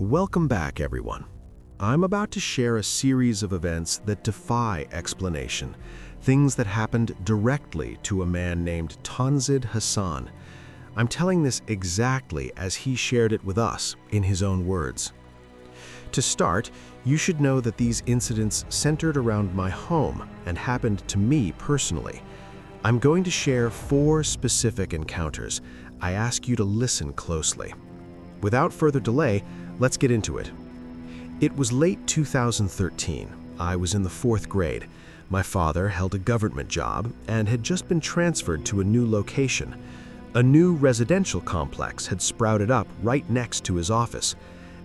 Welcome back, everyone. I'm about to share a series of events that defy explanation, things that happened directly to a man named Tanzid Hassan. I'm telling this exactly as he shared it with us, in his own words. To start, you should know that these incidents centered around my home and happened to me personally. I'm going to share 4 specific encounters. I ask you to listen closely. Without further delay, let's get into it. It was late 2013. I was in the 4th grade. My father held a government job and had just been transferred to a new location. A new residential complex had sprouted up right next to his office.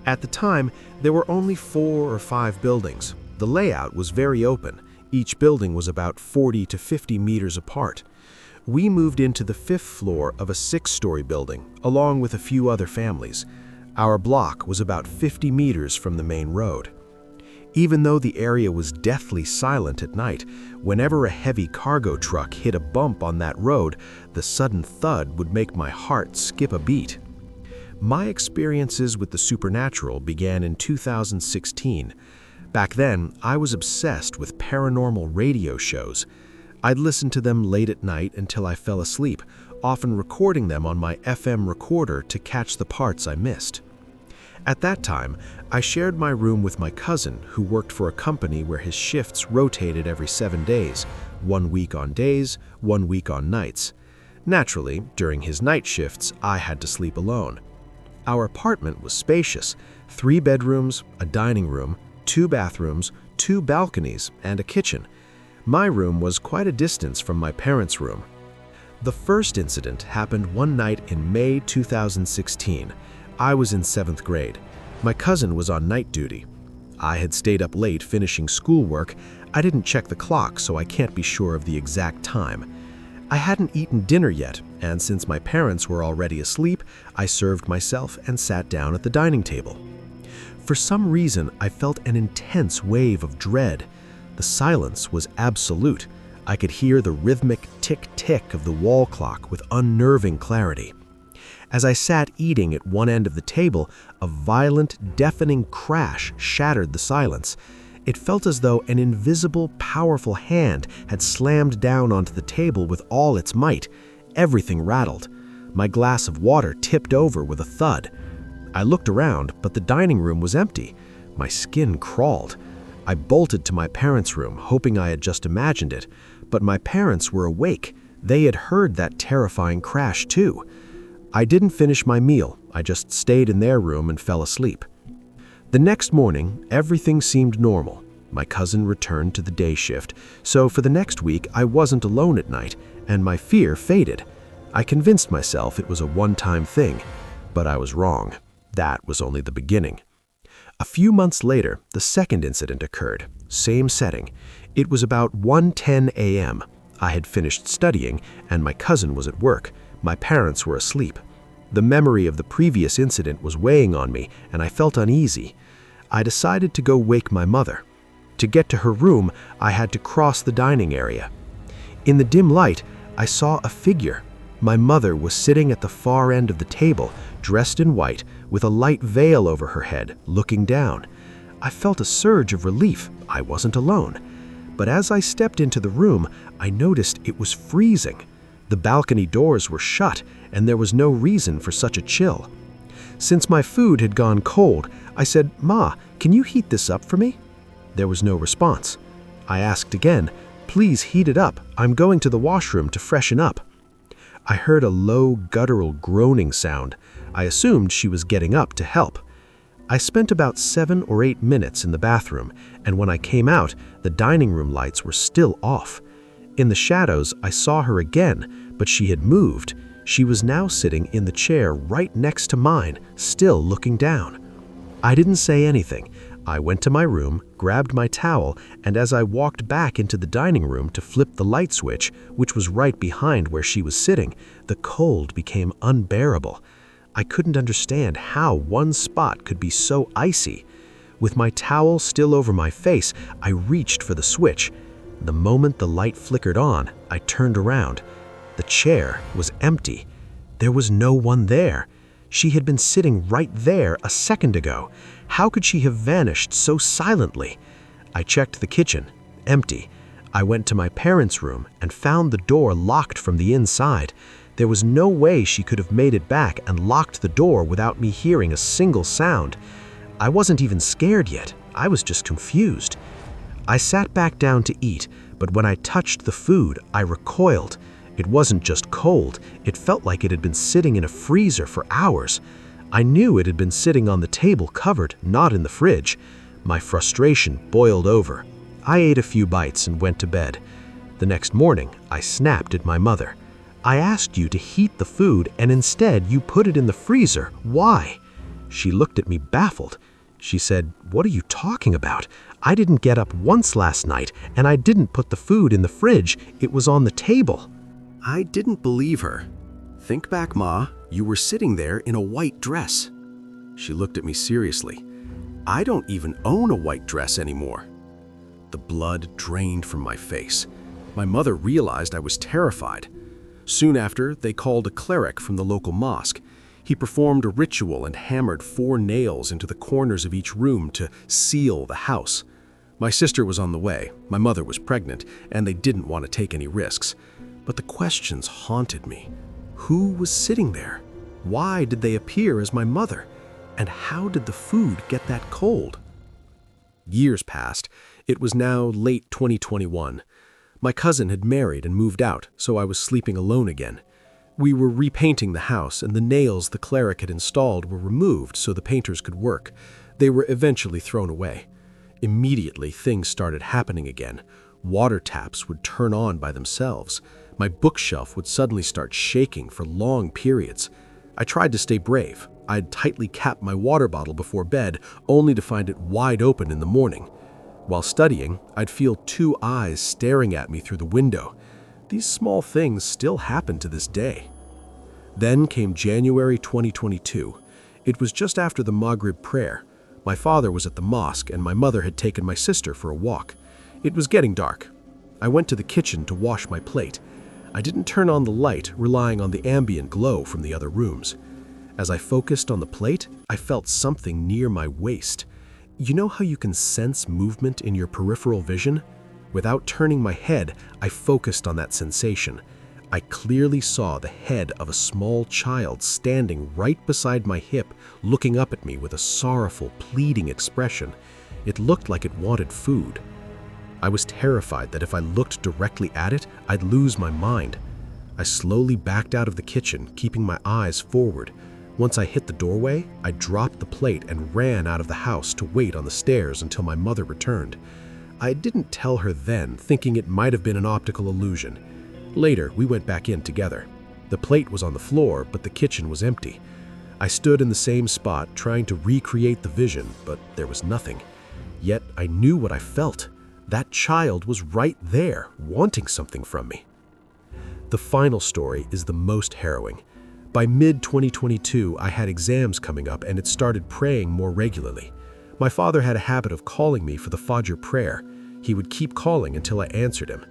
At the time, there were only 4 or 5 buildings. The layout was very open. Each building was about 40 to 50 meters apart. We moved into the 5th floor of a 6-story building, along with a few other families. Our block was about 50 meters from the main road. Even though the area was deathly silent at night, whenever a heavy cargo truck hit a bump on that road, the sudden thud would make my heart skip a beat. My experiences with the supernatural began in 2016. Back then, I was obsessed with paranormal radio shows. I'd listen to them late at night until I fell asleep, often recording them on my FM recorder to catch the parts I missed. At that time, I shared my room with my cousin, who worked for a company where his shifts rotated every 7 days, 1 week on days, 1 week on nights. Naturally, during his night shifts, I had to sleep alone. Our apartment was spacious: 3 bedrooms, a dining room, 2 bathrooms, 2 balconies, and a kitchen. My room was quite a distance from my parents' room. The first incident happened one night in May 2016. I was in 7th grade. My cousin was on night duty. I had stayed up late finishing schoolwork. I didn't check the clock, so I can't be sure of the exact time. I hadn't eaten dinner yet, and since my parents were already asleep, I served myself and sat down at the dining table. For some reason, I felt an intense wave of dread. The silence was absolute. I could hear the rhythmic tick-tick of the wall clock with unnerving clarity. As I sat eating at one end of the table, a violent, deafening crash shattered the silence. It felt as though an invisible, powerful hand had slammed down onto the table with all its might. Everything rattled. My glass of water tipped over with a thud. I looked around, but the dining room was empty. My skin crawled. I bolted to my parents' room, hoping I had just imagined it, but my parents were awake. They had heard that terrifying crash too. I didn't finish my meal. I just stayed in their room and fell asleep. The next morning, everything seemed normal. My cousin returned to the day shift, so for the next week I wasn't alone at night, and my fear faded. I convinced myself it was a one-time thing, but I was wrong. That was only the beginning. A few months later, the second incident occurred. Same setting. It was about 1:10 a.m. I had finished studying, and my cousin was at work. My parents were asleep. The memory of the previous incident was weighing on me, and I felt uneasy. I decided to go wake my mother. To get to her room, I had to cross the dining area. In the dim light, I saw a figure. My mother was sitting at the far end of the table, dressed in white, with a light veil over her head, looking down. I felt a surge of relief. I wasn't alone. But as I stepped into the room, I noticed it was freezing. The balcony doors were shut, and there was no reason for such a chill. Since my food had gone cold, I said, "Ma, can you heat this up for me?" There was no response. I asked again, "Please heat it up. I'm going to the washroom to freshen up." I heard a low, guttural groaning sound. I assumed she was getting up to help. I spent about 7 or 8 minutes in the bathroom, and when I came out, the dining room lights were still off. In the shadows, I saw her again, but she had moved. She was now sitting in the chair right next to mine, still looking down. I didn't say anything. I went to my room, grabbed my towel, and as I walked back into the dining room to flip the light switch, which was right behind where she was sitting, the cold became unbearable. I couldn't understand how one spot could be so icy. With my towel still over my face, I reached for the switch. The moment the light flickered on, I turned around. The chair was empty. There was no one there. She had been sitting right there a second ago. How could she have vanished so silently? I checked the kitchen. Empty. I went to my parents' room and found the door locked from the inside. There was no way she could have made it back and locked the door without me hearing a single sound. I wasn't even scared yet. I was just confused. I sat back down to eat, but when I touched the food, I recoiled. It wasn't just cold, it felt like it had been sitting in a freezer for hours. I knew it had been sitting on the table covered, not in the fridge. My frustration boiled over. I ate a few bites and went to bed. The next morning, I snapped at my mother. I asked you to heat the food and instead you put it in the freezer. Why? She looked at me baffled. She said, "What are you talking about? I didn't get up once last night and I didn't put the food in the fridge. It was on the table." I didn't believe her. "Think back, Ma. You were sitting there in a white dress." She looked at me seriously. "I don't even own a white dress anymore." The blood drained from my face. My mother realized I was terrified. Soon after, they called a cleric from the local mosque. He performed a ritual and hammered 4 nails into the corners of each room to seal the house. My sister was on the way, my mother was pregnant, and they didn't want to take any risks. But the questions haunted me. Who was sitting there? Why did they appear as my mother? And how did the food get that cold? Years passed. It was now late 2021. My cousin had married and moved out, so I was sleeping alone again. We were repainting the house, and the nails the cleric had installed were removed so the painters could work. They were eventually thrown away. Immediately, things started happening again. Water taps would turn on by themselves. My bookshelf would suddenly start shaking for long periods. I tried to stay brave. I'd tightly capped my water bottle before bed, only to find it wide open in the morning. While studying, I'd feel 2 eyes staring at me through the window. These small things still happen to this day. Then came January 2022. It was just after the Maghrib prayer. My father was at the mosque and my mother had taken my sister for a walk. It was getting dark. I went to the kitchen to wash my plate. I didn't turn on the light, relying on the ambient glow from the other rooms. As I focused on the plate, I felt something near my waist. You know how you can sense movement in your peripheral vision? Without turning my head, I focused on that sensation. I clearly saw the head of a small child standing right beside my hip, looking up at me with a sorrowful, pleading expression. It looked like it wanted food. I was terrified that if I looked directly at it, I'd lose my mind. I slowly backed out of the kitchen, keeping my eyes forward. Once I hit the doorway, I dropped the plate and ran out of the house to wait on the stairs until my mother returned. I didn't tell her then, thinking it might have been an optical illusion. Later, we went back in together. The plate was on the floor, but the kitchen was empty. I stood in the same spot, trying to recreate the vision, but there was nothing. Yet I knew what I felt. That child was right there, wanting something from me. The final story is the most harrowing. By mid-2022, I had exams coming up and had started praying more regularly. My father had a habit of calling me for the Fajr prayer. He would keep calling until I answered him.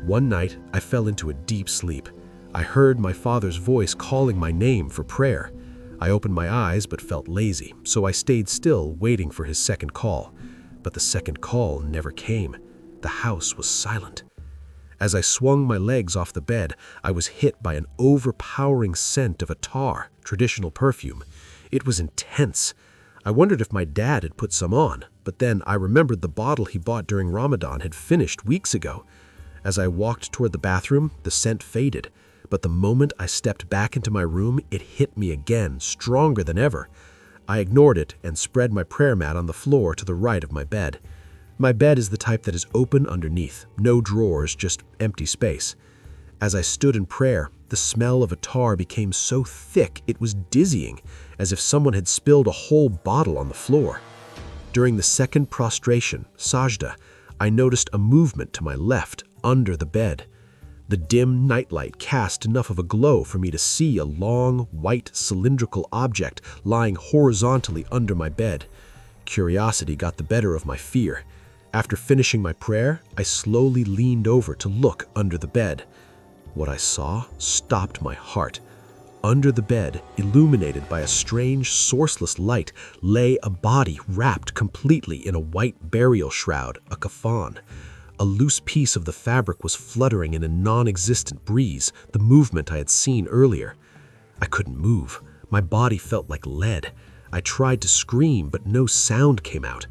One night, I fell into a deep sleep. I heard my father's voice calling my name for prayer. I opened my eyes but felt lazy, so I stayed still, waiting for his second call. But the second call never came. The house was silent. As I swung my legs off the bed, I was hit by an overpowering scent of attar, traditional perfume. It was intense. I wondered if my dad had put some on, but then I remembered the bottle he bought during Ramadan had finished weeks ago. As I walked toward the bathroom, the scent faded, but the moment I stepped back into my room, it hit me again, stronger than ever. I ignored it and spread my prayer mat on the floor to the right of my bed. My bed is the type that is open underneath, no drawers, just empty space. As I stood in prayer, the smell of attar became so thick it was dizzying, as if someone had spilled a whole bottle on the floor. During the second prostration, sajda, I noticed a movement to my left, under the bed. The dim nightlight cast enough of a glow for me to see a long, white, cylindrical object lying horizontally under my bed. Curiosity got the better of my fear. After finishing my prayer, I slowly leaned over to look under the bed. What I saw stopped my heart. Under the bed, illuminated by a strange, sourceless light, lay a body wrapped completely in a white burial shroud, a kafan. A loose piece of the fabric was fluttering in a non-existent breeze, the movement I had seen earlier. I couldn't move. My body felt like lead. I tried to scream, but no sound came out.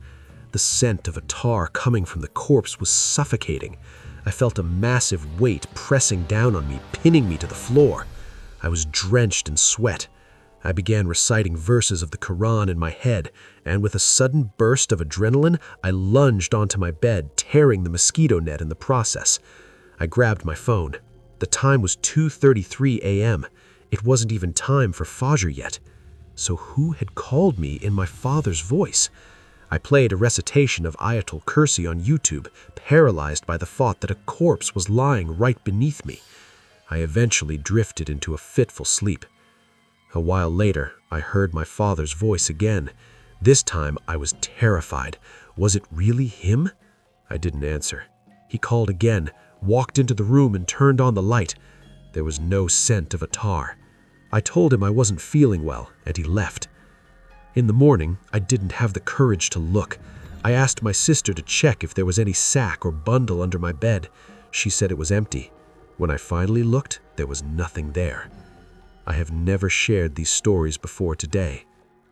The scent of a tar coming from the corpse was suffocating. I felt a massive weight pressing down on me, pinning me to the floor. I was drenched in sweat. I began reciting verses of the Quran in my head, and with a sudden burst of adrenaline, I lunged onto my bed, tearing the mosquito net in the process. I grabbed my phone. The time was 2:33 a.m. It wasn't even time for Fajr yet. So who had called me in my father's voice? I played a recitation of Ayatul Kursi on YouTube, paralyzed by the thought that a corpse was lying right beneath me. I eventually drifted into a fitful sleep. A while later, I heard my father's voice again. This time, I was terrified. Was it really him? I didn't answer. He called again, walked into the room and turned on the light. There was no scent of a tar. I told him I wasn't feeling well, and he left. In the morning, I didn't have the courage to look. I asked my sister to check if there was any sack or bundle under my bed. She said it was empty. When I finally looked, there was nothing there. I have never shared these stories before today.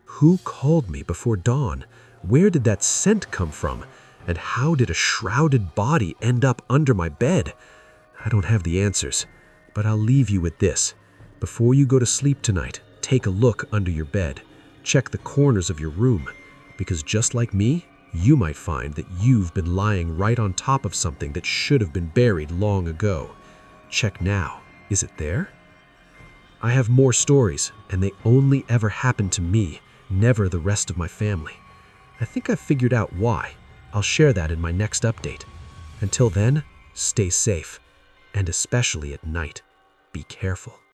Who called me before dawn? Where did that scent come from? And how did a shrouded body end up under my bed? I don't have the answers, but I'll leave you with this. Before you go to sleep tonight, take a look under your bed. Check the corners of your room, because just like me, you might find that you've been lying right on top of something that should have been buried long ago. Check now. Is it there? I have more stories, and they only ever happen to me, never the rest of my family. I think I've figured out why. I'll share that in my next update. Until then, stay safe, and especially at night, be careful.